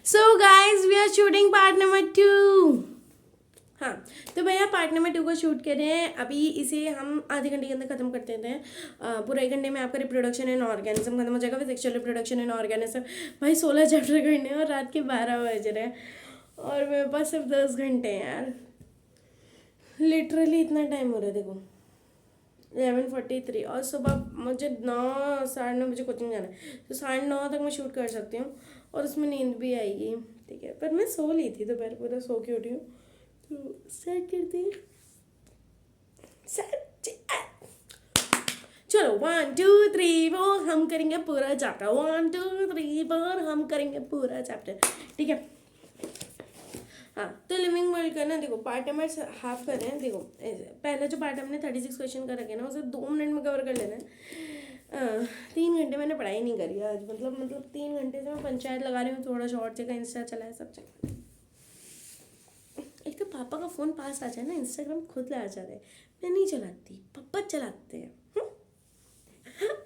So guys we are shooting part number 2। हाँ, तो भैया पार्ट नंबर 2 को शूट कर रहे हैं। अभी इसे हम आधे घंटे के अंदर खत्म कर देते हैं। पूरा 1 घंटे में आपका रिप्रोडक्शन एंड ऑर्गेनिज्म खत्म हो जाएगा। फिर सेक्सुअल रिप्रोडक्शन एंड ऑर्गेनिज्म भाई 16 चैप्टर करने हैं और रात के 12 बज रहे हैं और मेरे पास सिर्फ 10 घंटे हैं यार। लिटरली इतना टाइम हो रहा है देखो 11:43 और सुबह मुझे 9 साढ़े 9 बजे कोचिंग जाना है, तो 9:30 तक मैं शूट कर सकती हूँ और उसमें नींद भी आएगी। ठीक है, पर मैं सो ली थी दोपहर पूरा सो के उठी हूँ। तो सेट करते हैं सेट। चलो 1 2 3 4 हम करेंगे पूरा चैप्टर। 1 2 3 4 हम करेंगे पूरा चैप्टर। ठीक है, हाँ तो लिविंग वर्ल्ड का ना देखो पार्ट नंबर हाफ कर रहे हैं। देखो पहला जो पार्ट हमने 36 क्वेश्चन का रखे ना उसे 2 मिनट में कवर कर लेना है। 3 घंटे मैंने पढ़ाई नहीं करी आज, मतलब 3 घंटे से मैं पंचायत लगा रही हूँ, थोड़ा शॉर्ट जगह इंस्टा चलाया सब जगह। एक तो पापा का फ़ोन पास आ जाए ना इंस्टाग्राम खुद आ जाता है, मैं नहीं चलाती, पापा चलाते हैं।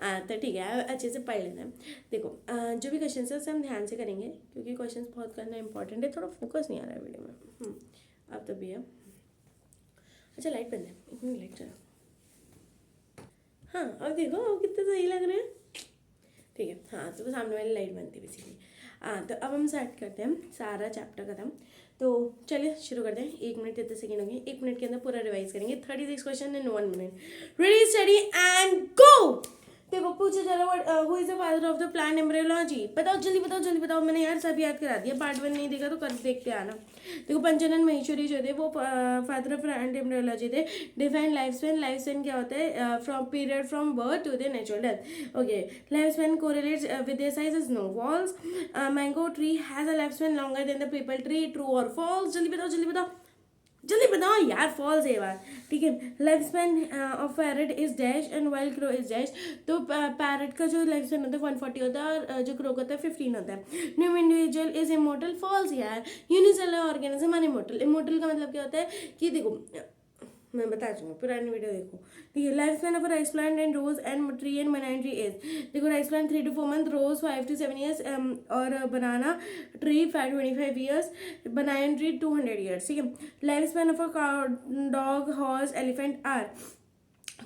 हाँ तो ठीक है अच्छे से पढ़ लेना है। देखो जो भी क्वेश्चन है उसे हम ध्यान से करेंगे क्योंकि क्वेश्चन बहुत करना इंपॉर्टेंट है। थोड़ा फोकस नहीं आ रहा है वीडियो में। अब तो भी है। अच्छा लाइट बंद है, 1 मिनट लाइट चला। हाँ अब देखो अब कितने सही लग रहे हैं। ठीक है, हाँ तो सामने वाली लाइट बंद थी बेसिकली। हाँ तो अब हम स्टार्ट करते हैं सारा चैप्टर खत्म। तो चलिए शुरू करते हैं। 1 मिनट 33 सेकेंड होंगे, 1 मिनट के अंदर पूरा रिवाइज करेंगे 36 question in 1 minute. Ready steady and go. देखो पूछा जा रहा who is the father of the plant embryology. बताओ जल्दी बताओ जल्दी बताओ। मैंने यार सब याद करा दिया, पार्ट 1 नहीं देखा तो कर देखते आना। देखो पंचानन महेश्वरी जो थे वो फादर ऑफ प्लांट एम्ब्रियोलॉजी थे। Define life span. Life span क्या होता है? From period from birth to the natural death. Okay, life span correlates with their size is no false. Mango tree has a life span longer than the peepal tree. True और false? जल्दी बताओ जल्दी बताओ जल्दी बताओ यार, फॉल्स है बात। ठीक है, life span of parrot is dash and wild crow is dash. तो पैरट का जो लाइफ स्पैन होता है 140 होता है और जो क्रो का होता है 15 होता है। New individual is immortal. False यार। Unicellular organism are immortal. Immortal का मतलब क्या होता है कि देखो मैं बता दूंगा, पुरानी वीडियो देखो। ठीक है, life span of rice plant and rose and tree and banana tree is. देखो rice plant 3 to 4 month, rose 5 to 7 years और banana tree 25 years, banana tree 200 years. ठीक है, life span of a dog horse elephant are.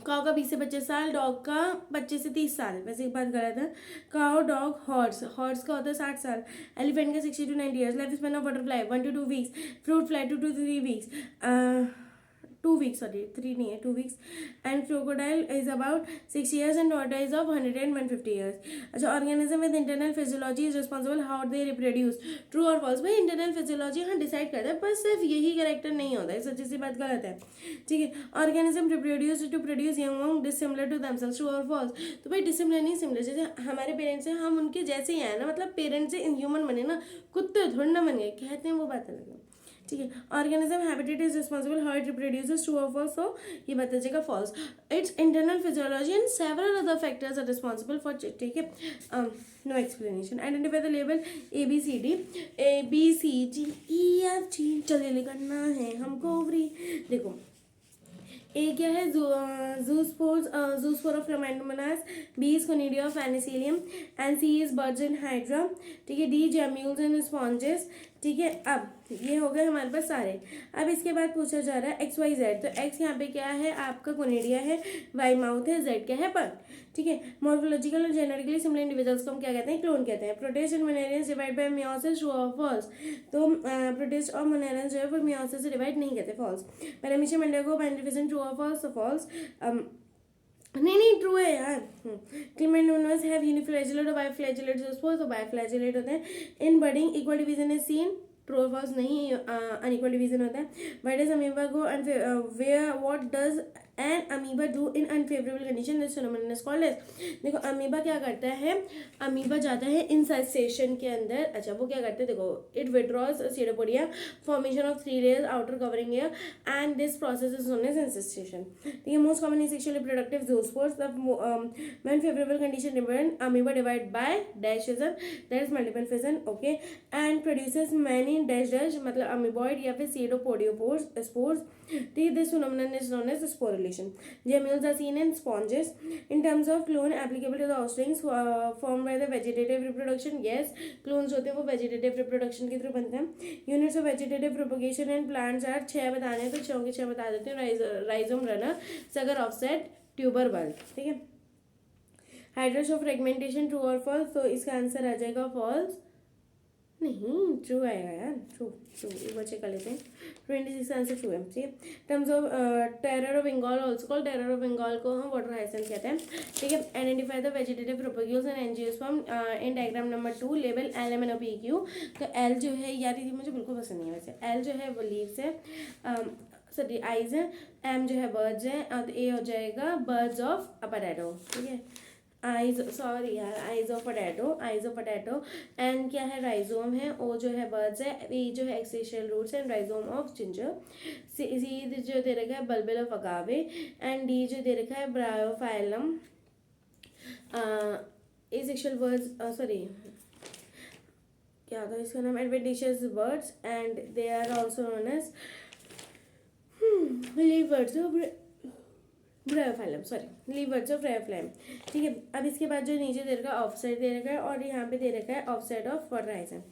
Cow का 20 से 25 साल, dog का 25 से 30 साल। वैसे एक बात गलत है। काउ डॉग हॉर्स, हॉर्स का होता है 60 साल। एलिफेंट का 60 to 90 years. Life span of butterfly 1 to 2 weeks. Fruit fly 2 to 3 weeks. 2 weeks, sorry 3 नहीं है 2 weeks। And crocodile is about 6 years and tortoise of 100 and 150 years। अच्छा, organism with internal physiology is responsible how they reproduce. True और false? भाई internal physiology हाँ decide करता है, पर सिर्फ यही कैरेक्टर नहीं होता है, सच्ची सी बात गलत है। ठीक है, organism reproduce to produce young dissimilar to themselves. True और फॉल्स? तो भाई डिसिमिलर नहीं सिमिलर, जैसे हमारे पेरेंट्स हैं हम उनके जैसे ही हैं ना, मतलब पेरेंट्स से ह्यूमन बने ना, कुत्ते थोड़ी ना बन गए, कहते हैं वो बात अलग है। ठीक है, organism habitat is responsible how it reproduces. True और फॉल्स? तो ये बता जाएगा false. It's internal physiology and several other factors are responsible for. ठीक है, no explanation. Identify the label ABCD। ABCDEFG चलिए करना है हमको फ्री। देखो ए क्या है? Zoospore of chlamydomonas. B is conidia of penicillium and C is buds in hydra. ठीक है, डी जेम्यूल्स एंड स्पॉन्जेस। ठीक है, अब ये हो गए हमारे पास सारे। अब इसके बाद पूछा जा रहा है XYZ। तो X यहाँ पे क्या है? आपका कोनिडिया है, Y माउथ है, Z क्या है? पर। ठीक है, मॉर्फोलॉजिकल और जेनेटिकली सिमिलर इंडिविजुअल्स को हम क्या कहते हैं? क्लोन कहते हैं। Protist and मोनेरियंस divide by meiosis. True और फॉल्स? तो प्रोटिस्ट और मोनेरियंस जो है वो मेयोसिस से डिवाइड नहीं कहते, false. Paramecium indigo beneficent. True और फॉल्स? तो फॉल्स। नहीं ट्रू है यार। क्लेमेंडोनस हैव यूनिफ्लैजेलेट और बाइफ्लैजेलेट जूस्पोर्स। तो बाइफ्लैजेलेट होते हैं। In budding equal division is seen. True और फॉल्स? नहीं, अनइक्वल डिवीजन होता है। Why does amoeba go where what does an amoeba do in unfavourable condition? This phenomenon is called as. देखो amoeba क्या करता है? अमीबा जाता है इंसेस्टेशन के अंदर। अच्छा वो क्या करते हैं? देखो it withdraws pseudopodia, formation of 3 layers outer covering air and this process is known as encystation. ठीक है, most common sexually reproductive zoospores। The when favorable condition dependent amoeba divide by dash fission, that is multiple fission। okay, and produces many dash मतलब amoeboid या फिर pseudopodiopores spores। ठीक है, this phenomenon is known as sporulia। population. Gemmules are seen in sponges. In terms of clone applicable to the offsprings formed by the vegetative reproduction, yes, clones होते हैं वो vegetative reproduction के through बनते हैं. Units of vegetative propagation in plants are 6 बताने हैं तो 6 के 6 बता देते हैं. Rhizome, runner, sucker, offset, tuber, bulb. ठीक है. हाइड्रोस ऑफ फ्रेगमेंटेशन ट्रू और फॉल्स, तो इसका आंसर आ जाएगा फॉल्स. नहीं, ट्रू आएगा यार, ट्रू ट्रू. एक बार चेक कर लेते हैं. 26 आंसर ट्रू है. ठीक है. Terms of terror of Bengal also called, terror of Bengal को हम वाटर हाइसेंथ कहते हैं. ठीक है. Identify the vegetative propagules and angiosperm in diagram number 2. लेवल L M N O P Q. तो एल जो है यार, ये मुझे बिल्कुल पसंद नहीं है वैसे. एल जो है वो लीव्स है, सॉरी आइज है. एम जो है बर्ड्स है, और ए हो जाएगा बर्ड्स ऑफ अ पोटैटो. ठीक है. आइज, सॉरी यार, eyes of potato, eyes of potato. And क्या है, राइजोम है. ओ जो है बर्ड्स है. वी जो है axial roots and rhizome of ginger. C जो दे रखा है bulbil of agave. And D जो दे रखा है ब्रायोफाइलम. एसेक्सुअल वर्ड्स, सॉरी क्या था इसका नाम, adventitious buds. And they are also known as leaf buds of Bryophyllum, sorry leaf buds of Bryophyllum. ठीक है. अब इसके बाद जो नीचे दे रखा है ऑफ साइड दे रखा है, और यहाँ पे दे रखा है of side of water hyacinth.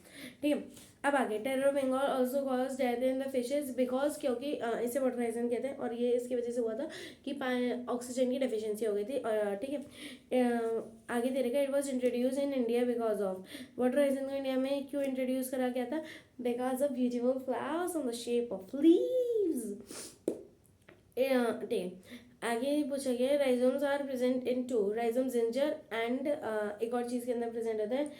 ठीक है. अब आगे, terror of Bengal also cause death in the fishes because, क्योंकि इसे वाटर हाइसेंथ कहते हैं, और ये इसकी वजह से हुआ था कि ऑक्सीजन की डेफिशिएंसी हो गई थी. ठीक है. आगे दे रखा है it was introduce in India because of, water hyacinth को इंडिया में क्यों इंट्रोड्यूस करा गया था, because of beautiful flowers on the shape of leaves. ठीक है. आगे पूछा गया rhizomes are present in two, rhizome ginger and एक और चीज़ के अंदर प्रेजेंट होता है.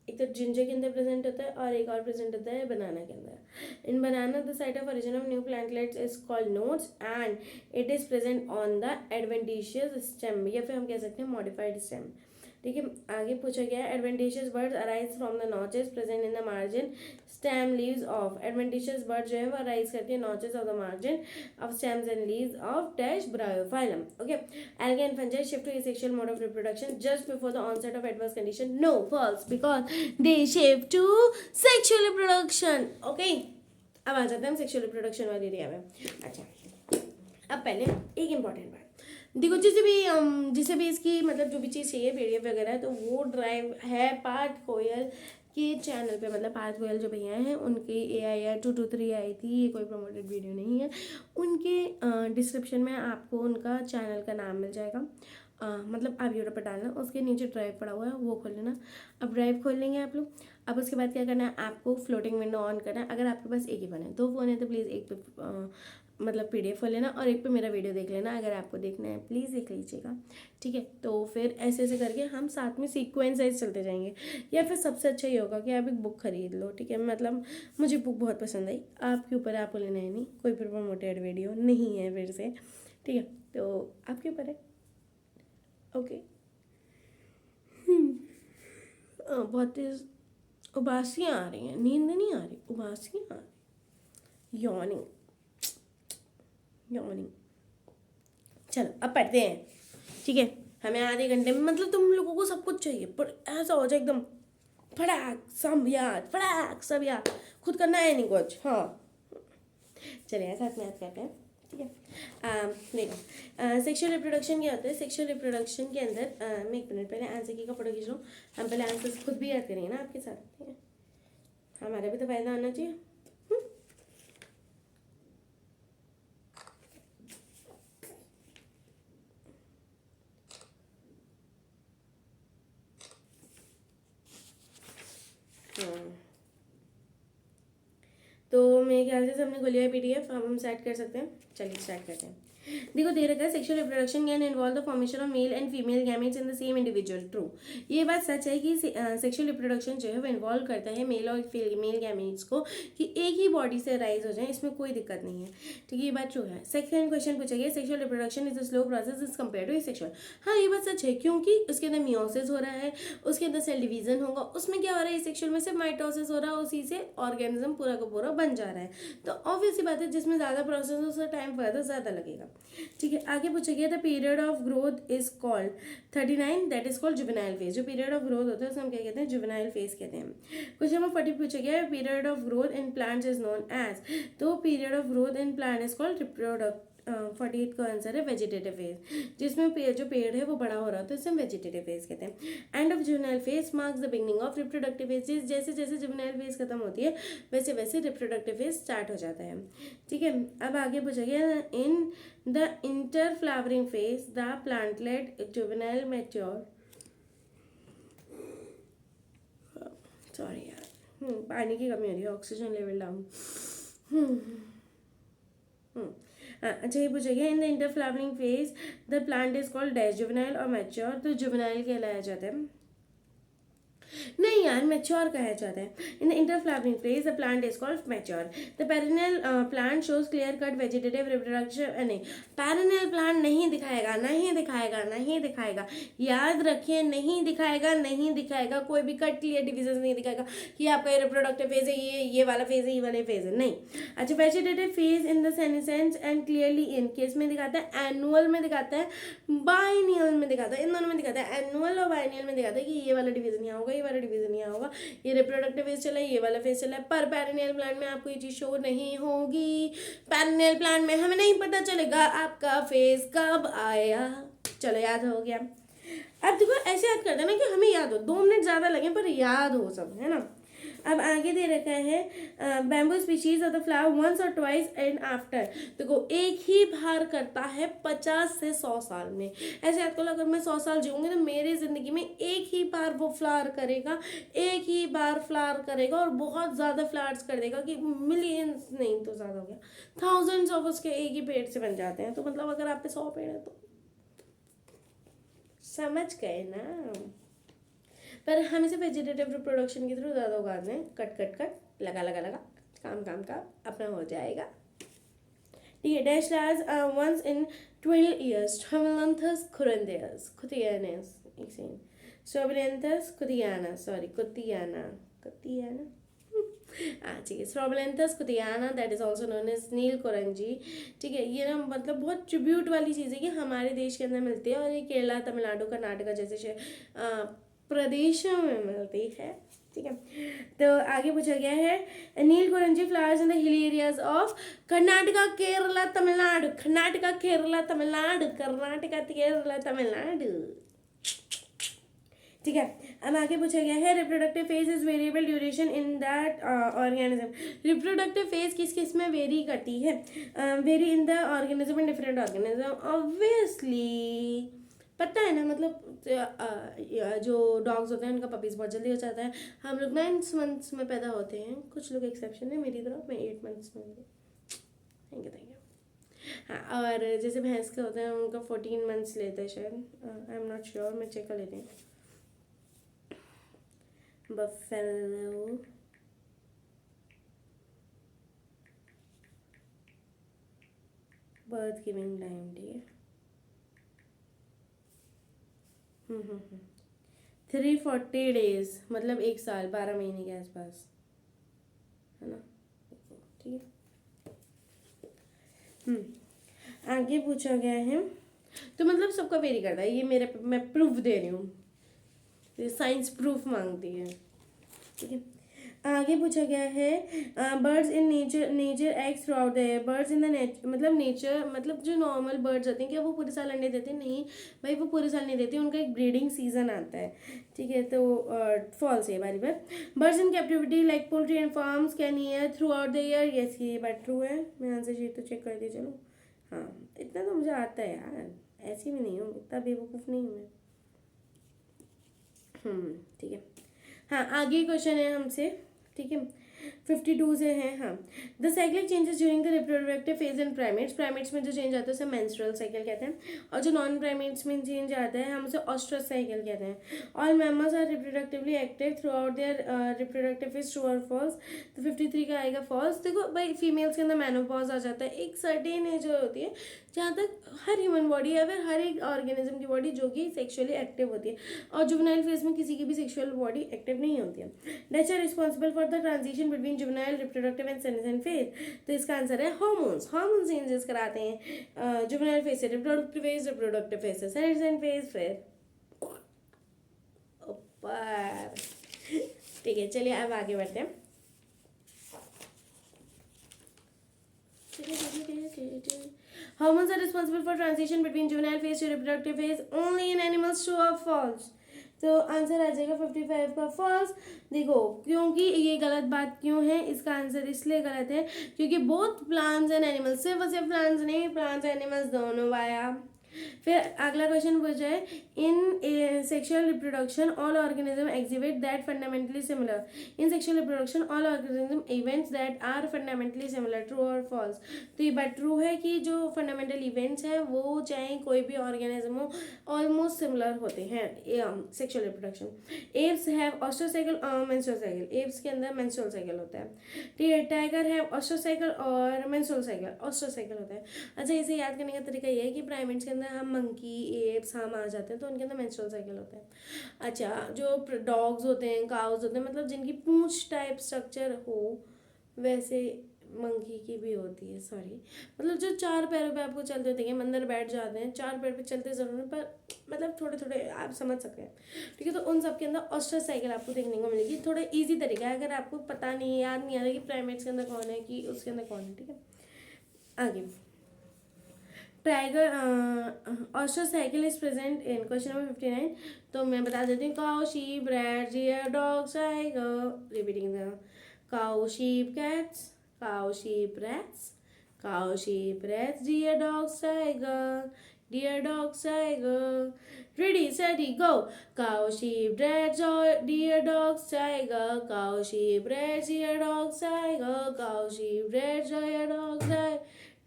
एक तो जिंजर के अंदर प्रेजेंट होता है और एक और प्रेजेंट होता है बनाना के अंदर. In banana the site of origin of new plantlets is called nodes and it is present on the adventitious stem, या फिर हम कह सकते हैं मॉडिफाइड स्टेम. ठीक है. आगे पूछा गया adventitious buds arise from the notches present in the margin stem leaves of. Adventitious bud जो है वो अराइज करती है notches of the margin of stems and leaves of dash Bryophyllum. Okay. Algae and fungi shift to asexual mode of reproduction just before the onset of adverse condition. No, false, because they shift to sexual reproduction. Okay. अब आ जाते हैं हम sexual reproduction वाले area में. अच्छा, अब पहले एक इंपॉर्टेंट बात देखो, जिसे भी इसकी मतलब जो भी चीज़ चाहिए पीडीएफ वगैरह, तो वो ड्राइव है पार्थ गोयल के चैनल पे. मतलब पार्थ गोयल जो भैया हैं उनकी AIR 223 आई थी, ये कोई प्रमोटेड वीडियो नहीं है. उनके डिस्क्रिप्शन में आपको उनका चैनल का नाम मिल जाएगा. मतलब आप यूट्यूब पर डालना, उसके नीचे ड्राइव पड़ा हुआ है वो खोल लेना. अब ड्राइव खोल लेंगे आप लोग. अब उसके बाद क्या करना है, आपको फ्लोटिंग विंडो ऑन करना है. अगर आपके पास एक ही फ़ोन है, 2 फ़ोन है तो प्लीज़ एक पे मतलब PDF खोल लेना और एक पे मेरा वीडियो देख लेना. अगर आपको देखना है प्लीज़ देख लीजिएगा. ठीक है. तो फिर ऐसे ऐसे करके हम साथ में सीक्वेंस वाइज चलते जाएंगे. या फिर सबसे अच्छा ये होगा कि आप एक बुक खरीद लो. ठीक है. मतलब मुझे बुक बहुत पसंद आई. आपके ऊपर, आपको लेना है नहीं, कोई प्रमोटेड वीडियो नहीं है फिर से. ठीक है. तो आपके ऊपर है. ओके. बहुत तेज उबासियाँ आ रही हैं, नींद नहीं आ रही, उबासियाँ आ रही. यॉर्निंग. चलो अब पढ़ते हैं. ठीक है. हमें आधे घंटे में, मतलब तुम लोगों को सब कुछ चाहिए पर ऐसा हो जाए एकदम फटाक सब याद खुद करना है नहीं कुछ. हाँ चलिए साथ में याद करते हैं. ठीक है. देखो, सेक्सुअल रिप्रोडक्शन क्या होता है. सेक्सुअल रिप्रोडक्शन के अंदर मैं 1 मिनट पहले आंसर की का फोटो खींच रहा हूँ. हम पहले आंसर खुद भी याद करेंगे ना आपके साथ. ठीक है. हमारा भी तो फायदा होना चाहिए. तो मेरे ख्याल से सबने खोली है PDF. अब हम स्टार्ट कर सकते हैं. चलिए स्टार्ट करते हैं. देखो दे रखा है sexual reproduction can involve the formation of male and female gametes in the same individual. True. ये बात सच है कि सेक्सुअल रिप्रोडक्शन जो है वो इन्वॉल्व करता है मेल और फीमेल गैमेट्स को कि एक ही बॉडी से राइज हो जाए. इसमें कोई दिक्कत नहीं है. ठीक है. ये बात ट्रू है. सेकंड क्वेश्चन पूछा गया sexual reproduction is a slow process is compare to sexual. हाँ ये बात सच है क्योंकि उसके अंदर मियोसिस हो रहा है, उसके अंदर सेल डिवीजन होगा. उसमें क्या हो रहा है, सेक्सुअल में सिर्फ माइटोसिस हो रहा है, उसी से ऑर्गेनिज्म पूरा का पूरा बन जा रहा है. तो ऑब्वियसली बात है जिसमें ज़्यादा प्रोसेस उसका टाइम फर्दर ज़्यादा लगेगा. ठीक है. आगे पूछा गया the period of growth is called 39 that is called juvenile phase. जो पीरियड ऑफ ग्रोथ होता है उसे हम क्या कहते हैं, जुवेनाइल फेज कहते हैं. क्वेश्चन नंबर 40 पूछा गया period of growth in plants is known as. तो period of growth in plant is called 48 का आंसर है वेजिटेटिव फेज, जिसमें जो पेड़ है वो बड़ा हो रहा होता है, इसे हम वेजिटेटिव फेज कहते हैं। And of juvenile phase marks the beginning of reproductive phase. जैसे जैसे जुवेनाइल फेज खत्म होती है वैसे वैसे रिप्रोडक्टिव फेज स्टार्ट हो जाता है। ठीक है, अब आगे पूछा गया in the inter flowering phase the plantlet juvenile mature. Sorry यार, पानी की कमी हो रही है, ऑक्सीजन लेवल डाउन। अच्छा, ये पूछा गया in the inter flowering phase the plant is called dash, juvenile और मैच्योर। तो जुवेनाइल कहलाया जाता है, नहीं यार मैच्योर कहा जाता है। In the inter flowering phase the plant is called mature. The perennial plant shows clear cut vegetative reproduction. नहीं, पेरेनियल प्लांट नहीं दिखाएगा, नहीं दिखाएगा, नहीं दिखाएगा, याद रखिए, नहीं दिखाएगा, नहीं दिखाएगा, कोई भी कट क्लियर डिविजन नहीं दिखाएगा कि आपका ये रिप्रोडक्टिव फेज है, ये वाला फेज है, ये वाला फेज है, नहीं। अच्छा, vegetative phase in the senescence and clearly in case में दिखाता है, एनुअल में दिखाता है, बाइनियल में दिखाता है, इन दोनों में दिखाता है। एनुअल और बाइनियल में दिखाता है कि ये वाला डिवीजन यहाँ होगा, ये वाला डिवीजन यहाँ होगा, ये रिप्रोडक्टिव फेज चला है, ये वाला फेज चला है। पर पेरिनियल प्लांट में आपको ये चीज शो नहीं होगी। पेरिनियल प्लांट में हमें नहीं पता चलेगा आपका फेज कब आया। चलो, याद हो गया। अब देखो ऐसे याद करते हैं ना कि हमें याद हो, 2 मिनट ज्यादा लगे पर याद हो सब, है ना। अब आगे दे रखा है bamboo species of the flower once और ट्वाइस एंड आफ्टर। देखो एक ही बार करता है 50 से 100 साल में। ऐसे याद करो, अगर मैं 100 साल जीऊंगी तो मेरी जिंदगी में एक ही बार वो फ्लावर करेगा, एक ही बार फ्लावर करेगा और बहुत ज्यादा फ्लावर्स कर देगा कि मिलियंस नहीं तो ज्यादा हो गया, थाउजेंड्स ऑफ उसके एक ही पेड़ से बन जाते हैं। तो मतलब अगर आप पे 100 पेड़ है तो समझ गए ना। पर हम इसे वेजिटेटिव रिप्रोडक्शन के थ्रू ज़्यादा उगाते हैं, कट कट कट, लगा लगा लगा, काम काम का अपना हो जाएगा। ठीक है, डैश लाज once in 12 years Travelanthus curandeus Cutianus Strobilanthes cutiana, sorry cutiana, cutiana, ठीक है, Strobilanthes cutiana that is also known as Neelakurinji. ठीक है, ये ना मतलब बहुत ट्रिब्यूट वाली चीज़ है कि हमारे देश के अंदर मिलती है और ये केरला, तमिलनाडु, कर्नाटका जैसे प्रदेशों में मिलती है। ठीक है, तो आगे पूछा गया है Neelakurinji flowers in the hill areas of Karnataka, Kerala, Tamil Nadu, Karnataka, Kerala, Tamil Nadu, Karnataka, Kerala, Tamil Nadu. ठीक है, अब आगे पूछा गया है reproductive phase is variable duration in that organism. Reproductive phase किस किस में वेरी करती है? Vary in the organism in different organism, obviously पता है ना। मतलब जो डॉग्स होते हैं उनका पपीज बहुत जल्दी हो जाता है। हम लोग 9 months में पैदा होते हैं, कुछ लोग एक्सेप्शन है, मेरी तरफ मैं 8 months में हूँ। Thank you, thank you. हाँ, और जैसे भैंस के होते हैं उनका 14 months लेते हैं शायद, आई एम नॉट श्योर, मैं चेक कर लेती हूँ। बफेलो, बर्थ गिविंग टाइम, ठीक है, 340 days, मतलब 1 साल 12 महीने के आसपास, है ना। ठीक है, आगे पूछा गया है, तो मतलब सबका वेरी करता है, ये मेरे मैं प्रूफ दे रही हूँ, साइंस प्रूफ मांगती है। ठीक है, आगे पूछा गया है birds in nature x through out the year. Birds in the nature मतलब नेचर मतलब जो नॉर्मल बर्ड्स होते हैं क्या वो पूरे साल अंडे देते हैं? नहीं भाई, वो पूरे साल नहीं देते, उनका एक ब्रीडिंग सीजन आता है। ठीक है, तो फॉल्स है बारी बार। Birds in captivity like poultry and farms can year throughout the year. Yes, ये बात ट्रू है। मैं आंसर शीट तो चेक कर दी, चलो। हाँ, इतना तो मुझे आता है यार, ऐसी भी नहीं हूँ, इतना बेवकूफ़ नहीं हूँ मैं। ठीक है, हाँ आगे क्वेश्चन है हमसे। ठीक है, 52 से है। हाँ, the cyclic changes during the reproductive phase in primates. Primates में जो चेंज आता है उसे मेंस्ट्रुअल साइकिल कहते हैं, और जो नॉन प्राइमेट्स में चेंज आता है हम उसे ऑस्ट्रस साइकिल कहते हैं। All mammals are reproductively active throughout their reproductive phase, true और फॉल्स। तो 53 का आएगा फॉल्स। देखो भाई, फीमेल्स के अंदर मेनोपॉज आ जाता है एक सर्टेन एज होती है जहाँ तक हर ह्यूमन बॉडी या फिर हर एक ऑर्गेनिज्म की बॉडी जो कि सेक्सुअली एक्टिव होती है, और जुवेनाइल फेज में किसी की भी सेक्सुअल बॉडी एक्टिव नहीं होती है। That's are responsible for the transition between juvenile, reproductive and senescent phase. तो इसका आंसर है हार्मोन्स। हार्मोन चेंजेस कराते हैं जुवेनाइल फेज से रिप्रोडक्टिव फेज, रिप्रोडक्टिव फेज से सेनेसेंट फेज, फिर ऊपर। ठीक है, चलिए अब आगे बढ़ते हैं। Hormones are responsible for transition between juvenile phase to reproductive phase only in animals. True or false? तो आंसर आ जाएगा 55 का फॉल्स. देखो क्योंकि ये गलत बात क्यों है, इसका आंसर इसलिए गलत है क्योंकि बोथ प्लांट्स एंड एनिमल्स, सिर्फ और सिर्फ प्लांट्स नहीं, प्लांट्स एनिमल्स दोनों आया. फिर अगला क्वेश्चन पूछा है, in sexual reproduction all organism exhibit that fundamentally similar. In sexual reproduction all organism events that are fundamentally similar. True और फॉल्स? तो ये बात ट्रू है कि जो फंडामेंटल इवेंट्स हैं वो चाहे कोई भी ऑर्गेनिज्म हो ऑलमोस्ट सिमिलर होते हैं सेक्सुअल रिप्रोडक्शन. एप्स हैव ऑस्ट्रोसाइकल और मेंस्ट्रुअल साइकिल. एप्स के अंदर मेंस्ट्रुअल साइकिल होता है. ठीक है. टाइगर हैव ऑस्ट्रोसाइकल और मेंस्ट्रुअल साइकिल, ऑस्ट्रोसाइकिल होता है. अच्छा, इसे याद करने का तरीका ये है कि प्राइमेट्स के अंदर हम मंकी, एप्स, हम आ जाते हैं तो उनके अंदर मेंस्ट्रुअल साइकिल होता है. अच्छा, जो डॉग्स होते हैं, काउज होते हैं, मतलब जिनकी पूंछ टाइप स्ट्रक्चर हो, वैसे मंकी की भी होती है. सॉरी, मतलब जो चार पैरों पे आपको चलते होते हैं, अंदर बैठ जाते हैं, चार पैर पे चलते जरूर हैं पर मतलब थोड़े थोड़े आप समझ सकते हैं. ठीक है. तो उन सब के अंदर ऑस्ट्रस साइकिल आपको देखने को मिलेगी. थोड़ा इजी तरीका है, अगर आपको पता नहीं है, याद नहीं आ रहा कि प्राइमेट्स के अंदर कौन है कि उसके अंदर कौन है. ठीक है. आगे, टाइगर ऑस्ट्रोसाइकिल is present in question number 59. तो मैं बता देती हूँ. Cow, sheep, rat, deer, dog, tiger. Repeating the cow, sheep, cats, cow, sheep, rats, cow, sheep, rats, deer, dog, tiger, deer, dog, tiger. Ready, steady, go. Cow, sheep, rats, deer, dogs, tiger. Cow, sheep, rats, deer, dogs, tiger. Cow, sheep, rats, deer, dogs, tiger.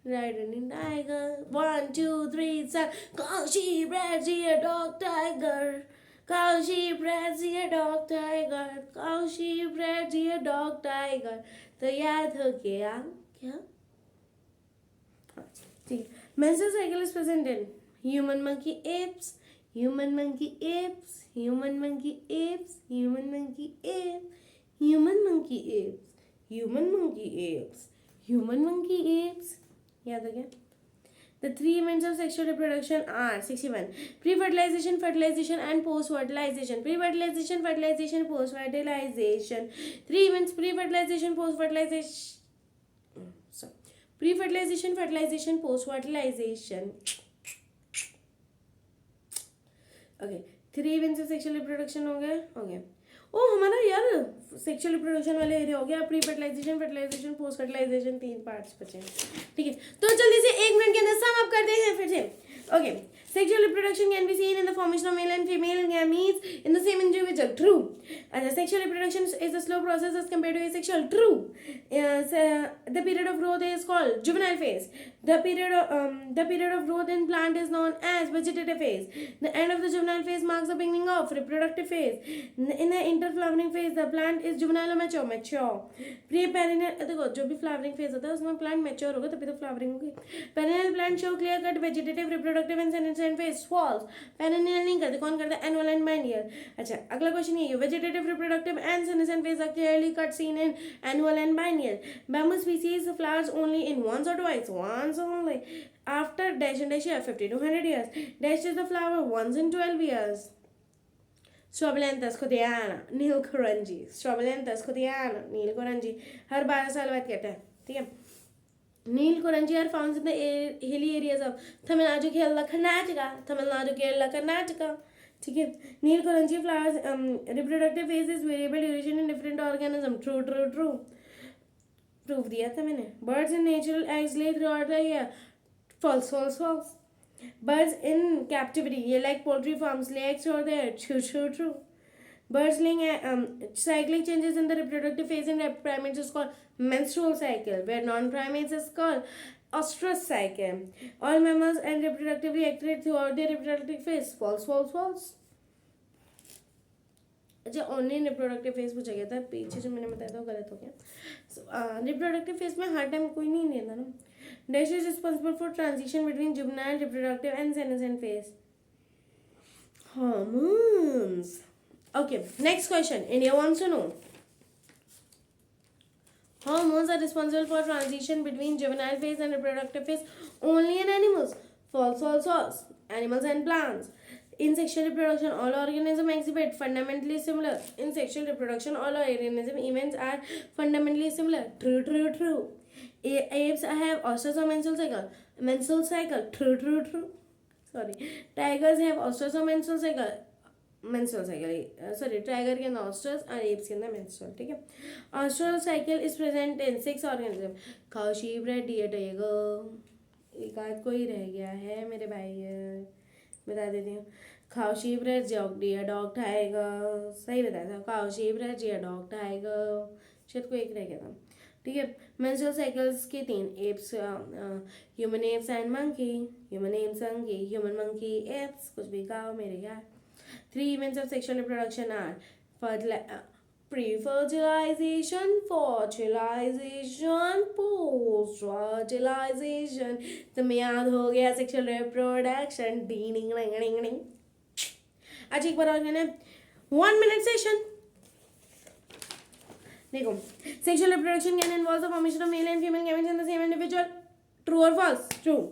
Riding tiger. 1, 2, 3, 4. Cow, sheep, rats, deer, dog, tiger. Cow, sheep, rats, deer, dog, tiger. Cow, sheep, rats, deer, dog, tiger. तो याद हो गया क्या? ठीक. Menstrual cycle is present in human, monkey, apes. Human, monkey, apes. Human, monkey, apes. Human, monkey, apes. Human, monkey, apes. Human, monkey, apes. Human, monkey, apes. याद हो गया? The three events of sexual reproduction are 61. Pre-fertilization, fertilization, and post-fertilization. Pre-fertilization, fertilization, post-fertilization. Three events: pre-fertilization, post-fertilization. So, pre-fertilization, fertilization, post-fertilization. Okay. 3 events of sexual reproduction हो गए. ओ हमारा यार sexual reproduction वाले area हो गया. Pre fertilisation, fertilisation, post fertilisation, 3 parts बचे. ठीक है. तो जल्दी से 1 मिनट के अंदर सम अप करते हैं फिर से. Okay. Sexual reproduction can be seen in the formation of male and female gametes in the same individual. True. Sexual reproduction is a slow process as compared to asexual. True. The period of growth is called juvenile phase. The period of growth in plant is known as vegetative phase. The end of the juvenile phase marks the beginning of reproductive phase. In the interflowering phase, the plant is juvenile or mature. Pre-perennial, देखो जो भी flowering phase होता है उसमें plant mature होगा तभी तो flowering होगी. Perennial plant show clear cut vegetative, reproductive and senescent phase. False. Perennial नहीं करते. कौन करता है? Annual and biennial. अच्छा, अगला क्वेश्चन ये है. Vegetative, reproductive and senescent phase are clearly cut seen in annual and biennial. Bamboo species flowers only in once or twice. Once only. After dash and dash year, 50 to 100 years. Dash is the flower once in 12 years. Strobilanthes Kodiana, Neil Korangi. Strobilanthes Kodiana, Neil Korangi. हर 12 साल बाद कहता है. ठीक है. Neil Korangi are found in the hilly areas of Tamil Nadu, Kerala, Karnataka. Tamil Nadu, Kerala, Karnataka. ठीक है. Neil Korangi flowers reproductive phase is variable duration in different organisms. True. Proof दिया था मैंने. Birds in natural eggs lay throughout the year. False. Birds in captivity, ये like poultry farms, lay eggs throughout the year. True. Birds laying cyclic changes in the reproductive phase in primates is called menstrual cycle, where non-primates is called ostrus cycle. All mammals and reproductively active throughout their reproductive phase. False. अच्छा, only reproductive phase पूछा गया था. पीछे जो मैंने बताया था वो गलत हो गया. रिप्रोडक्टिव फेज में हर टाइम कोई नहीं लेता ना. Dash is responsible for transition between juvenile, reproductive and senescent phase. Hormones. Okay, next question. India wants to know. Hormones are responsible for transition between juvenile phase and reproductive phase only in animals. False. Animals and plants. In sexual reproduction, all organisms exhibit fundamentally similar. In sexual reproduction, all organism events are fundamentally similar. True. Apes have ostrich or menstrual cycle? Menstrual cycle. True, true, true. Sorry. Tigers have ostrich or menstrual cycle? Menstrual cycle. Sorry, tiger के अंदर ostrich और apes के अंदर menstrual. ठीक है. Menstrual cycle is present in 6 organisms. Cow, sheep, rat, deer, tiger. एक आध कोई रह गया है मेरे भाई, बता देती हूँ. Cow, sheep, rat, deer, dog, tiger. सही बताया था. Cow, sheep, rat, deer, dog, tiger. शायद कोई एक रह गया था. ठीक है. मेंस्ट्रुअल साइकिल्स के 3. Apps, human apps and monkey. Human apps monkey, human monkey apes, कुछ भी कहो मेरे यार. 3 events of sexual reproduction are pre-fertilization, fertilization, post-fertilization. तुम्हें याद हो गया sexual reproduction. डिंग डिंग डिंग डिंग डिंग. अच्छा एक बार और कहना 1 minute session. देखो, sexual reproduction can involve the formation of male and female gametes in the same individual. True or false? True.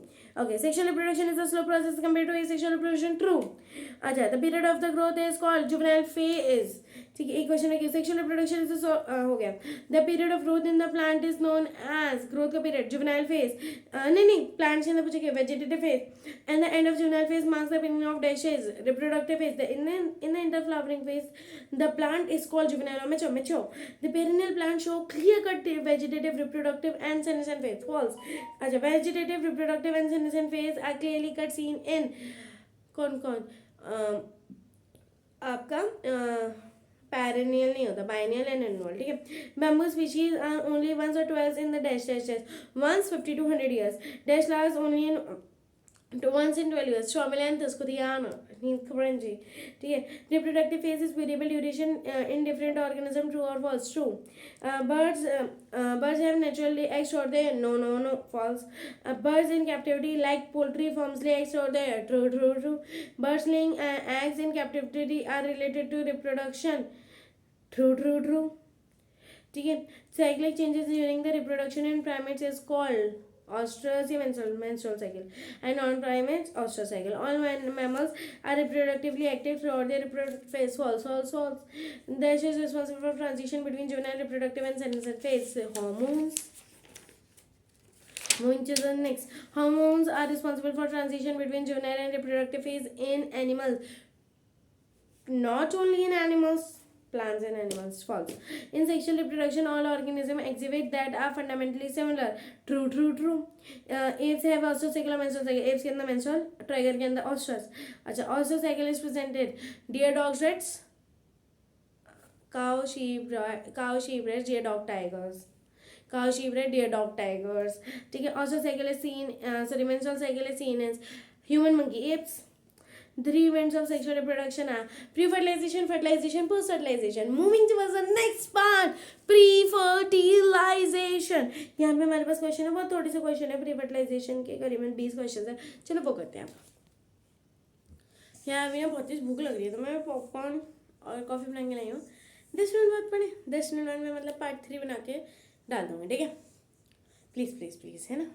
Okay, sexual reproduction is a slow process compared to asexual reproduction. True. अच्छा, the period of the growth is called juvenile phase. ठीक है, एक question है, sexual reproduction is हो गया. The period of growth in the plant is known as, growth का period juvenile phase. नहीं, plant के अंदर पूछे vegetative phase. And the end of juvenile phase marks the beginning of dashes reproductive phase. In the interflowering phase the plant is called juvenile और mature. The perennial plant show clear cut vegetative reproductive and senescent phase. False. अच्छा, vegetative reproductive and senescent phase are clearly cut seen in कौन आपका perennial नहीं होता, biennial and annual. ठीक है. Bamboo species are only once और twelves in the dash dash dash. Once 50 to 100 years. Dash last only in once in 12 years. Chaumelanthus कोरियाना नींद खबरें जी. ठीक है. Reproductive phase is variable duration in different organism. True or false? True. Birds have naturally eggs stored there. No. False. Birds in captivity like poultry farms lay eggs stored there. True. Birds laying eggs in captivity are related to reproduction. True. ठीक है. Cyclic changes during the reproduction in primates is called ostrus menstrual cycle, and non-primates ostrus cycle. All mammals are reproductively active throughout their reproductive phase. False. Dash is responsible for transition between juvenile reproductive and senescent phase. Hormones. Moving to the next. Hormones are responsible for transition between juvenile and reproductive phase in animals. Not only in animals, plants and animals. False. In sexual reproduction, all organisms exhibit that are fundamentally similar. True. Apes have osteocycle or menstrual cycle. Apes के अंदर menstrual, tiger के अंदर ostrus. अच्छा, osteocycle is presented. Deer, dogs, rats. Cow, sheep, rat, deer, dog, tigers. Cow, sheep, rat, deer, dog, tigers. ठीक है. Osteocycle is seen. Menstrual cycle is seen as human, monkey, apes. 3 events of sexual reproduction are pre-fertilization, fertilization, post-fertilization. Moving towards the next part, pre-fertilization. यहाँ पे हमारे पास question है, बहुत थोड़ी से question है प्री-फर्टिलाइजेशन के, करीबन 20 क्वेश्चन है. चलो वो करते हैं. यार अभी ना बहुत तेज भूख लग रही है, तो मैं पॉपकॉर्न और कॉफ़ी बना के लाई हूँ. 10 मिनट बाद पढ़े, 10 मिनट बाद में मतलब पार्ट 3 बना के डाल दूँगी. ठीक है. प्लीज़ है ना.